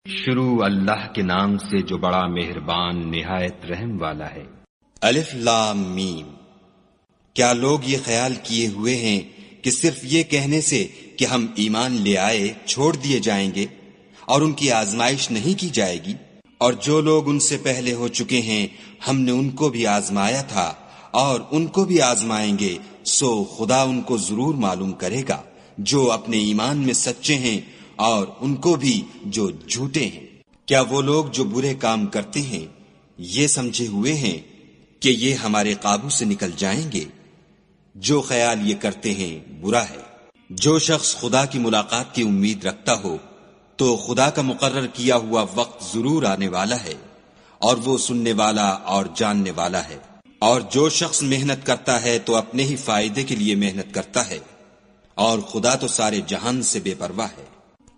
شروع اللہ کے نام سے جو بڑا مہربان نہایت رحم والا ہے۔ الف لام میم۔ کیا لوگ یہ خیال کیے ہوئے ہیں کہ صرف یہ کہنے سے کہ ہم ایمان لے آئے چھوڑ دیے جائیں گے اور ان کی آزمائش نہیں کی جائے گی؟ اور جو لوگ ان سے پہلے ہو چکے ہیں ہم نے ان کو بھی آزمایا تھا اور ان کو بھی آزمائیں گے، سو خدا ان کو ضرور معلوم کرے گا جو اپنے ایمان میں سچے ہیں اور ان کو بھی جو جھوٹے ہیں۔ کیا وہ لوگ جو برے کام کرتے ہیں یہ سمجھے ہوئے ہیں کہ یہ ہمارے قابو سے نکل جائیں گے؟ جو خیال یہ کرتے ہیں برا ہے۔ جو شخص خدا کی ملاقات کی امید رکھتا ہو تو خدا کا مقرر کیا ہوا وقت ضرور آنے والا ہے، اور وہ سننے والا اور جاننے والا ہے۔ اور جو شخص محنت کرتا ہے تو اپنے ہی فائدے کے لیے محنت کرتا ہے، اور خدا تو سارے جہان سے بے پرواہ ہے۔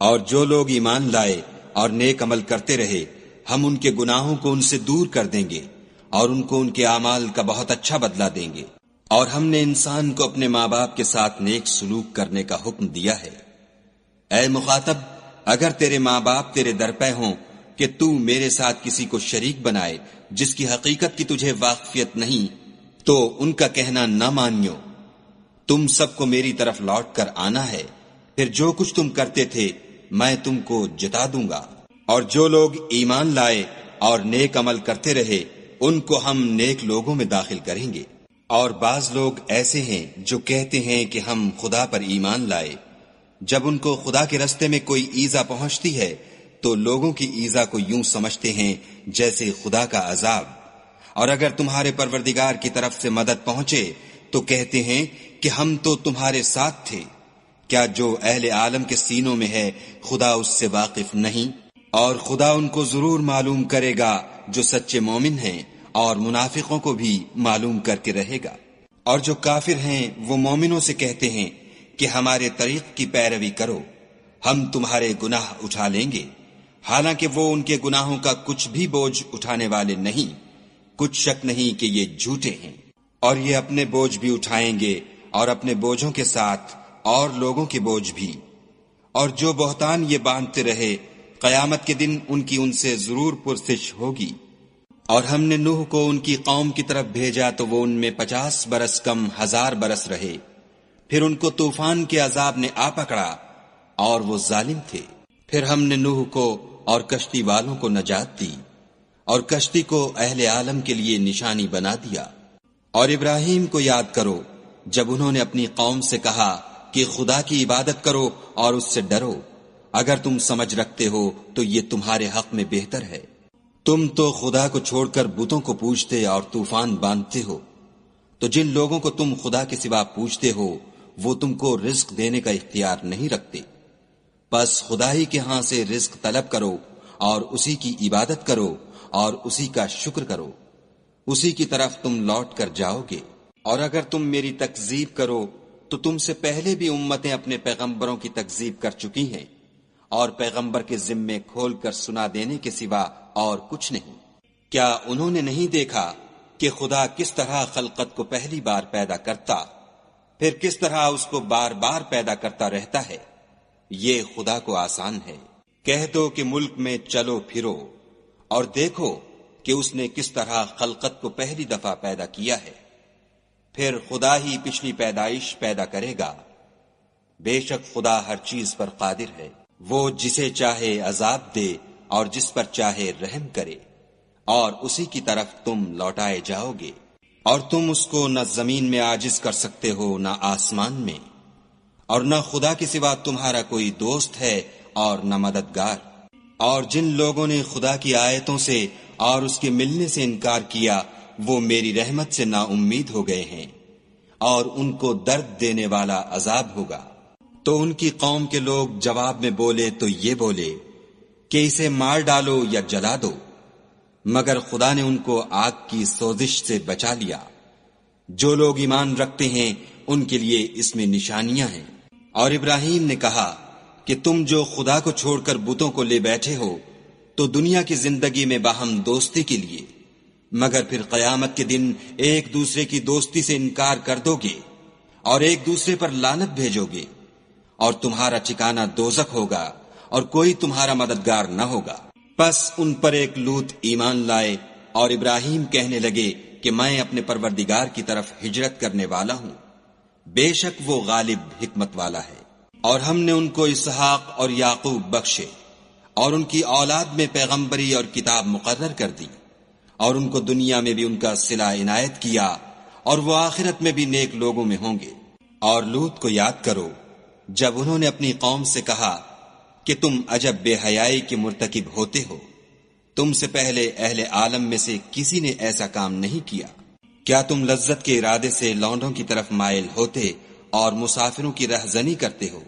اور جو لوگ ایمان لائے اور نیک عمل کرتے رہے ہم ان کے گناہوں کو ان سے دور کر دیں گے اور ان کو ان کے اعمال کا بہت اچھا بدلہ دیں گے۔ اور ہم نے انسان کو اپنے ماں باپ کے ساتھ نیک سلوک کرنے کا حکم دیا ہے۔ اے مخاطب، اگر تیرے ماں باپ تیرے در پہ ہوں کہ تو میرے ساتھ کسی کو شریک بنائے جس کی حقیقت کی تجھے واقفیت نہیں، تو ان کا کہنا نہ مانیو۔ تم سب کو میری طرف لوٹ کر آنا ہے، پھر جو کچھ تم کرتے تھے میں تم کو جتا دوں گا۔ اور جو لوگ ایمان لائے اور نیک عمل کرتے رہے ان کو ہم نیک لوگوں میں داخل کریں گے۔ اور بعض لوگ ایسے ہیں جو کہتے ہیں کہ ہم خدا پر ایمان لائے، جب ان کو خدا کے رستے میں کوئی ایذا پہنچتی ہے تو لوگوں کی ایذا کو یوں سمجھتے ہیں جیسے خدا کا عذاب، اور اگر تمہارے پروردگار کی طرف سے مدد پہنچے تو کہتے ہیں کہ ہم تو تمہارے ساتھ تھے۔ کیا جو اہل عالم کے سینوں میں ہے خدا اس سے واقف نہیں؟ اور خدا ان کو ضرور معلوم کرے گا جو سچے مومن ہیں، اور منافقوں کو بھی معلوم کر کے رہے گا۔ اور جو کافر ہیں وہ مومنوں سے کہتے ہیں کہ ہمارے طریق کی پیروی کرو، ہم تمہارے گناہ اٹھا لیں گے، حالانکہ وہ ان کے گناہوں کا کچھ بھی بوجھ اٹھانے والے نہیں۔ کچھ شک نہیں کہ یہ جھوٹے ہیں، اور یہ اپنے بوجھ بھی اٹھائیں گے اور اپنے بوجھوں کے ساتھ اور لوگوں کے بوجھ بھی۔ اور جو بہتان یہ باندھتے رہے قیامت کے دن ان کی ان سے ضرور پرسش ہوگی۔ اور ہم نے نوح کو ان کی قوم کی طرف بھیجا تو وہ ان میں 50 برس کم 1000 برس رہے، پھر ان کو طوفان کے عذاب نے آ پکڑا اور وہ ظالم تھے۔ پھر ہم نے نوح کو اور کشتی والوں کو نجات دی، اور کشتی کو اہل عالم کے لیے نشانی بنا دیا۔ اور ابراہیم کو یاد کرو جب انہوں نے اپنی قوم سے کہا کہ خدا کی عبادت کرو اور اس سے ڈرو، اگر تم سمجھ رکھتے ہو تو یہ تمہارے حق میں بہتر ہے۔ تم تو خدا کو چھوڑ کر بتوں کو پوجتے اور طوفان باندھتے ہو، تو جن لوگوں کو تم خدا کے سوا پوجتے ہو وہ تم کو رزق دینے کا اختیار نہیں رکھتے۔ بس خدا ہی کے ہاں سے رزق طلب کرو اور اسی کی عبادت کرو اور اسی کا شکر کرو، اسی کی طرف تم لوٹ کر جاؤ گے۔ اور اگر تم میری تکذیب کرو تو تم سے پہلے بھی امتیں اپنے پیغمبروں کی تکذیب کر چکی ہیں، اور پیغمبر کے ذمے کھول کر سنا دینے کے سوا اور کچھ نہیں۔ کیا انہوں نے نہیں دیکھا کہ خدا کس طرح خلقت کو پہلی بار پیدا کرتا، پھر کس طرح اس کو بار بار پیدا کرتا رہتا ہے؟ یہ خدا کو آسان ہے۔ کہہ دو کہ ملک میں چلو پھرو اور دیکھو کہ اس نے کس طرح خلقت کو پہلی دفعہ پیدا کیا ہے، پھر خدا ہی پچھلی پیدائش پیدا کرے گا۔ بے شک خدا ہر چیز پر قادر ہے۔ وہ جسے چاہے عذاب دے اور جس پر چاہے رحم کرے، اور اسی کی طرف تم لوٹائے جاؤ گے۔ اور تم اس کو نہ زمین میں عاجز کر سکتے ہو نہ آسمان میں، اور نہ خدا کے سوا تمہارا کوئی دوست ہے اور نہ مددگار۔ اور جن لوگوں نے خدا کی آیتوں سے اور اس کے ملنے سے انکار کیا وہ میری رحمت سے نا امید ہو گئے ہیں، اور ان کو درد دینے والا عذاب ہوگا۔ تو ان کی قوم کے لوگ جواب میں بولے تو یہ بولے کہ اسے مار ڈالو یا جلا دو، مگر خدا نے ان کو آگ کی سوزش سے بچا لیا۔ جو لوگ ایمان رکھتے ہیں ان کے لیے اس میں نشانیاں ہیں۔ اور ابراہیم نے کہا کہ تم جو خدا کو چھوڑ کر بتوں کو لے بیٹھے ہو تو دنیا کی زندگی میں باہم دوستی کے لیے، مگر پھر قیامت کے دن ایک دوسرے کی دوستی سے انکار کر دو گے اور ایک دوسرے پر لعنت بھیجو گے، اور تمہارا ٹھکانہ دوزخ ہوگا اور کوئی تمہارا مددگار نہ ہوگا۔ پس ان پر ایک لوط ایمان لائے اور ابراہیم کہنے لگے کہ میں اپنے پروردگار کی طرف ہجرت کرنے والا ہوں، بے شک وہ غالب حکمت والا ہے۔ اور ہم نے ان کو اسحاق اور یعقوب بخشے اور ان کی اولاد میں پیغمبری اور کتاب مقرر کر دی، اور ان کو دنیا میں بھی ان کا صلہ عنایت کیا، اور وہ آخرت میں بھی نیک لوگوں میں ہوں گے۔ اور لوط کو یاد کرو جب انہوں نے اپنی قوم سے کہا کہ تم عجب بے حیائی کے مرتکب ہوتے ہو، تم سے پہلے اہل عالم میں سے کسی نے ایسا کام نہیں کیا۔ کیا تم لذت کے ارادے سے لونڈوں کی طرف مائل ہوتے اور مسافروں کی رہزنی کرتے ہو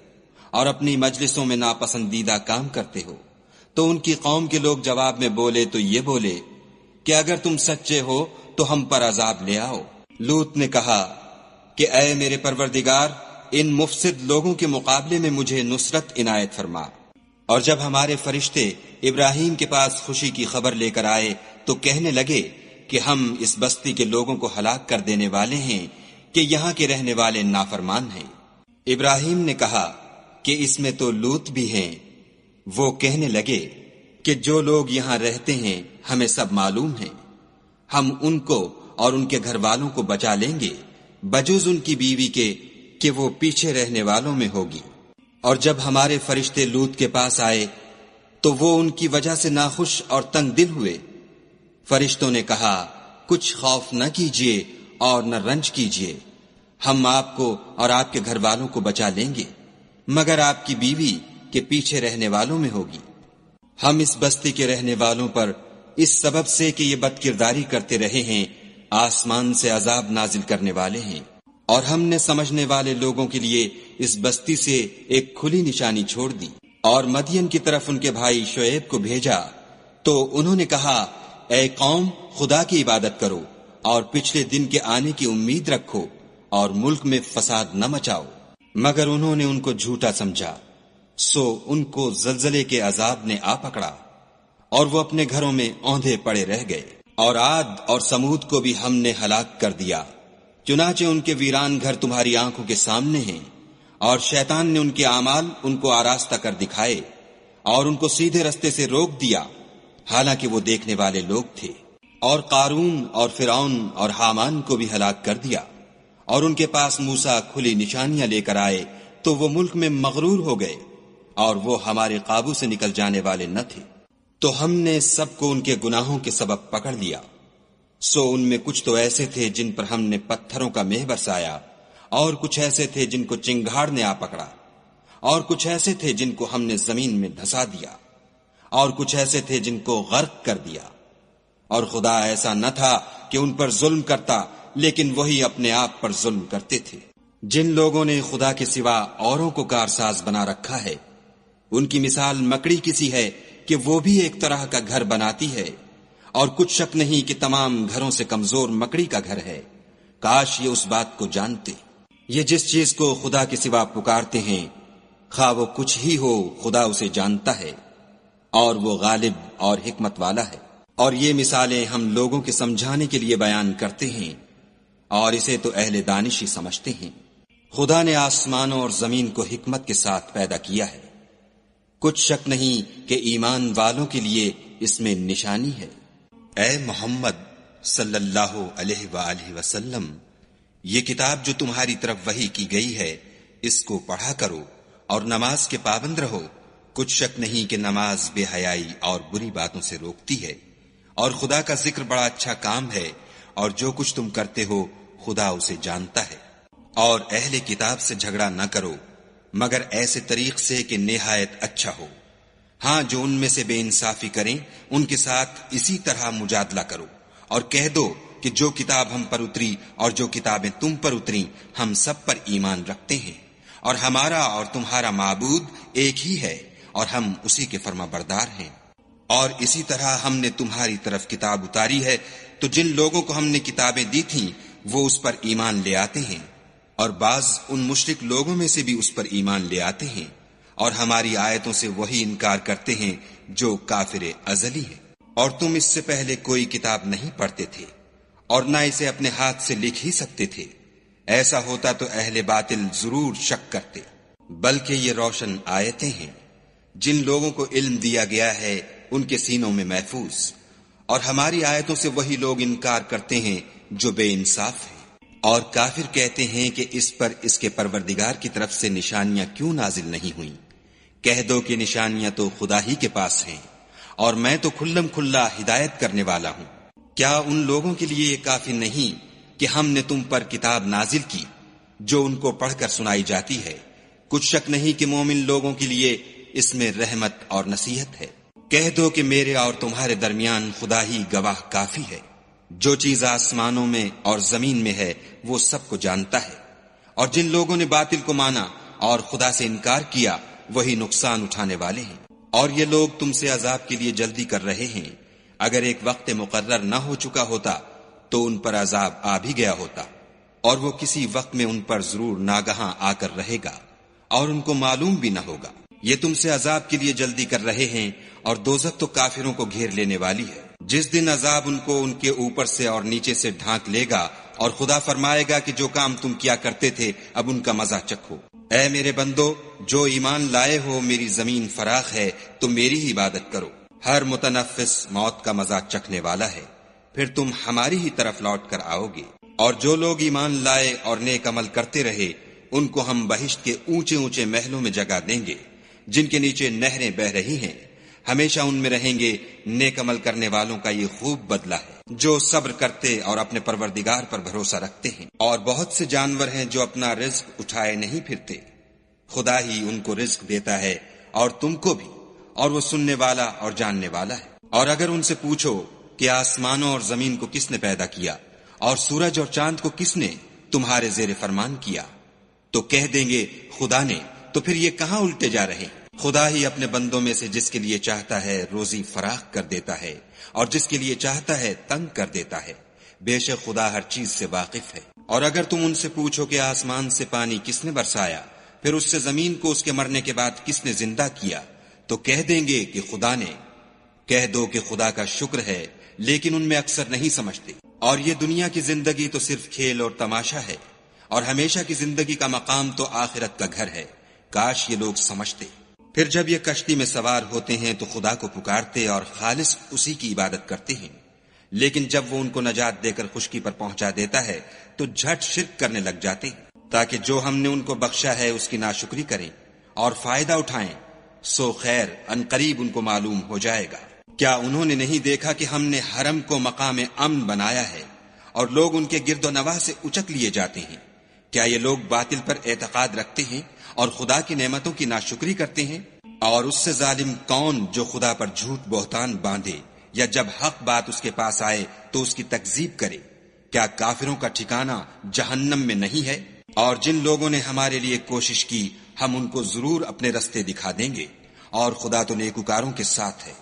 اور اپنی مجلسوں میں ناپسندیدہ کام کرتے ہو؟ تو ان کی قوم کے لوگ جواب میں بولے تو یہ بولے کہ اگر تم سچے ہو تو ہم پر عذاب لے آؤ۔ لوط نے کہا کہ اے میرے پروردگار، ان مفسد لوگوں کے مقابلے میں مجھے نصرت عنایت فرما۔ اور جب ہمارے فرشتے ابراہیم کے پاس خوشی کی خبر لے کر آئے تو کہنے لگے کہ ہم اس بستی کے لوگوں کو ہلاک کر دینے والے ہیں کہ یہاں کے رہنے والے نافرمان ہیں۔ ابراہیم نے کہا کہ اس میں تو لوط بھی ہیں۔ وہ کہنے لگے کہ جو لوگ یہاں رہتے ہیں ہمیں سب معلوم ہیں، ہم ان کو اور ان کے گھر والوں کو بچا لیں گے بجز ان کی بیوی کے کہ وہ پیچھے رہنے والوں میں ہوگی۔ اور جب ہمارے فرشتے لوط کے پاس آئے تو وہ ان کی وجہ سے ناخوش اور تنگ دل ہوئے۔ فرشتوں نے کہا کچھ خوف نہ کیجیے اور نہ رنج کیجیے، ہم آپ کو اور آپ کے گھر والوں کو بچا لیں گے، مگر آپ کی بیوی کے پیچھے رہنے والوں میں ہوگی۔ ہم اس بستی کے رہنے والوں پر اس سبب سے کہ یہ بد کرداری کرتے رہے ہیں آسمان سے عذاب نازل کرنے والے ہیں، اور ہم نے سمجھنے والے لوگوں کے لیے اس بستی سے ایک کھلی نشانی چھوڑ دی۔ اور مدین کی طرف ان کے بھائی شعیب کو بھیجا تو انہوں نے کہا اے قوم، خدا کی عبادت کرو اور پچھلے دن کے آنے کی امید رکھو اور ملک میں فساد نہ مچاؤ، مگر انہوں نے ان کو جھوٹا سمجھا، سو ان کو زلزلے کے عذاب نے آ پکڑا اور وہ اپنے گھروں میں اوندھے پڑے رہ گئے۔ اور عاد اور سمود کو بھی ہم نے ہلاک کر دیا، چنانچہ ان کے ویران گھر تمہاری آنکھوں کے سامنے ہیں، اور شیطان نے ان کے اعمال ان کو آراستہ کر دکھائے اور ان کو سیدھے رستے سے روک دیا، حالانکہ وہ دیکھنے والے لوگ تھے۔ اور قارون اور فرعون اور حامان کو بھی ہلاک کر دیا، اور ان کے پاس موسیٰ کھلی نشانیاں لے کر آئے تو وہ ملک میں مغرور ہو گئے اور وہ ہمارے قابو سے نکل جانے والے نہ تھے۔ تو ہم نے سب کو ان کے گناہوں کے سبب پکڑ لیا، سو ان میں کچھ تو ایسے تھے جن پر ہم نے پتھروں کا مہ برسایا، اور کچھ ایسے تھے جن کو چنگھاڑ نے آ پکڑا، اور کچھ ایسے تھے جن کو ہم نے زمین میں دھسا دیا، اور کچھ ایسے تھے جن کو غرق کر دیا۔ اور خدا ایسا نہ تھا کہ ان پر ظلم کرتا، لیکن وہی اپنے آپ پر ظلم کرتے تھے۔ جن لوگوں نے خدا کے سوا اوروں کو کارساز بنا رکھا ہے، ان کی مثال مکڑی کسی ہے کہ وہ بھی ایک طرح کا گھر بناتی ہے، اور کچھ شک نہیں کہ تمام گھروں سے کمزور مکڑی کا گھر ہے۔ کاش یہ اس بات کو جانتے۔ یہ جس چیز کو خدا کے سوا پکارتے ہیں، خواہ وہ کچھ ہی ہو، خدا اسے جانتا ہے، اور وہ غالب اور حکمت والا ہے۔ اور یہ مثالیں ہم لوگوں کے سمجھانے کے لیے بیان کرتے ہیں، اور اسے تو اہل دانش ہی سمجھتے ہیں۔ خدا نے آسمانوں اور زمین کو حکمت کے ساتھ پیدا کیا ہے، کچھ شک نہیں کہ ایمان والوں کے لیے اس میں نشانی ہے۔ اے محمد صلی اللہ علیہ وآلہ وسلم، یہ کتاب جو تمہاری طرف وحی کی گئی ہے، اس کو پڑھا کرو اور نماز کے پابند رہو۔ کچھ شک نہیں کہ نماز بے حیائی اور بری باتوں سے روکتی ہے، اور خدا کا ذکر بڑا اچھا کام ہے، اور جو کچھ تم کرتے ہو خدا اسے جانتا ہے۔ اور اہل کتاب سے جھگڑا نہ کرو مگر ایسے طریق سے کہ نہایت اچھا ہو۔ ہاں، جو ان میں سے بے انصافی کریں ان کے ساتھ اسی طرح مجادلہ کرو، اور کہہ دو کہ جو کتاب ہم پر اتری اور جو کتابیں تم پر اتری ہم سب پر ایمان رکھتے ہیں، اور ہمارا اور تمہارا معبود ایک ہی ہے، اور ہم اسی کے فرما بردار ہیں۔ اور اسی طرح ہم نے تمہاری طرف کتاب اتاری ہے، تو جن لوگوں کو ہم نے کتابیں دی تھیں وہ اس پر ایمان لے آتے ہیں، اور بعض ان مشرک لوگوں میں سے بھی اس پر ایمان لے آتے ہیں، اور ہماری آیتوں سے وہی انکار کرتے ہیں جو کافر ازلی ہیں۔ اور تم اس سے پہلے کوئی کتاب نہیں پڑھتے تھے، اور نہ اسے اپنے ہاتھ سے لکھ ہی سکتے تھے، ایسا ہوتا تو اہل باطل ضرور شک کرتے، بلکہ یہ روشن آیتیں ہیں جن لوگوں کو علم دیا گیا ہے ان کے سینوں میں محفوظ، اور ہماری آیتوں سے وہی لوگ انکار کرتے ہیں جو بے انصاف ہیں۔ اور کافر کہتے ہیں کہ اس پر اس کے پروردگار کی طرف سے نشانیاں کیوں نازل نہیں ہوئیں؟ کہہ دو کہ نشانیاں تو خدا ہی کے پاس ہیں، اور میں تو کھلم کھلا ہدایت کرنے والا ہوں۔ کیا ان لوگوں کے لیے یہ کافی نہیں کہ ہم نے تم پر کتاب نازل کی جو ان کو پڑھ کر سنائی جاتی ہے؟ کچھ شک نہیں کہ مومن لوگوں کے لیے اس میں رحمت اور نصیحت ہے۔ کہہ دو کہ میرے اور تمہارے درمیان خدا ہی گواہ کافی ہے، جو چیز آسمانوں میں اور زمین میں ہے وہ سب کو جانتا ہے۔ اور جن لوگوں نے باطل کو مانا اور خدا سے انکار کیا وہی نقصان اٹھانے والے ہیں۔ اور یہ لوگ تم سے عذاب کے لیے جلدی کر رہے ہیں، اگر ایک وقت مقرر نہ ہو چکا ہوتا تو ان پر عذاب آ بھی گیا ہوتا، اور وہ کسی وقت میں ان پر ضرور ناگہاں آ کر رہے گا، اور ان کو معلوم بھی نہ ہوگا۔ یہ تم سے عذاب کے لیے جلدی کر رہے ہیں، اور دوزخ تو کافروں کو گھیر لینے والی ہے۔ جس دن عذاب ان کو ان کے اوپر سے اور نیچے سے ڈھانک لے گا، اور خدا فرمائے گا کہ جو کام تم کیا کرتے تھے اب ان کا مزہ چکھو۔ اے میرے بندو، جو ایمان لائے ہو، میری زمین فراخ ہے، تم میری ہی عبادت کرو۔ ہر متنفس موت کا مزہ چکھنے والا ہے، پھر تم ہماری ہی طرف لوٹ کر آؤ گے۔ اور جو لوگ ایمان لائے اور نیک عمل کرتے رہے ان کو ہم بہشت کے اونچے اونچے محلوں میں جگہ دیں گے، جن کے نیچے نہریں بہ رہی ہیں، ہمیشہ ان میں رہیں گے۔ نیک عمل کرنے والوں کا یہ خوب بدلہ ہے، جو صبر کرتے اور اپنے پروردگار پر بھروسہ رکھتے ہیں۔ اور بہت سے جانور ہیں جو اپنا رزق اٹھائے نہیں پھرتے، خدا ہی ان کو رزق دیتا ہے اور تم کو بھی، اور وہ سننے والا اور جاننے والا ہے۔ اور اگر ان سے پوچھو کہ آسمانوں اور زمین کو کس نے پیدا کیا اور سورج اور چاند کو کس نے تمہارے زیر فرمان کیا، تو کہہ دیں گے خدا نے۔ تو پھر یہ کہاں الٹے جا رہے ہیں؟ خدا ہی اپنے بندوں میں سے جس کے لیے چاہتا ہے روزی فراخ کر دیتا ہے، اور جس کے لیے چاہتا ہے تنگ کر دیتا ہے۔ بے شک خدا ہر چیز سے واقف ہے۔ اور اگر تم ان سے پوچھو کہ آسمان سے پانی کس نے برسایا، پھر اس سے زمین کو اس کے مرنے کے بعد کس نے زندہ کیا، تو کہہ دیں گے کہ خدا نے۔ کہہ دو کہ خدا کا شکر ہے، لیکن ان میں اکثر نہیں سمجھتے۔ اور یہ دنیا کی زندگی تو صرف کھیل اور تماشا ہے، اور ہمیشہ کی زندگی کا مقام تو آخرت کا گھر ہے۔ کاش یہ لوگ سمجھتے۔ پھر جب یہ کشتی میں سوار ہوتے ہیں تو خدا کو پکارتے اور خالص اسی کی عبادت کرتے ہیں، لیکن جب وہ ان کو نجات دے کر خشکی پر پہنچا دیتا ہے تو جھٹ شرک کرنے لگ جاتے ہیں، تاکہ جو ہم نے ان کو بخشا ہے اس کی ناشکری کریں اور فائدہ اٹھائیں۔ سو خیر ان قریب ان کو معلوم ہو جائے گا۔ کیا انہوں نے نہیں دیکھا کہ ہم نے حرم کو مقام امن بنایا ہے اور لوگ ان کے گرد و نواح سے اچک لیے جاتے ہیں؟ کیا یہ لوگ باطل پر اعتقاد رکھتے ہیں اور خدا کی نعمتوں کی ناشکری کرتے ہیں؟ اور اس سے ظالم کون جو خدا پر جھوٹ بہتان باندھے، یا جب حق بات اس کے پاس آئے تو اس کی تکذیب کرے؟ کیا کافروں کا ٹھکانہ جہنم میں نہیں ہے؟ اور جن لوگوں نے ہمارے لیے کوشش کی ہم ان کو ضرور اپنے رستے دکھا دیں گے، اور خدا تو نیکوکاروں کے ساتھ ہے۔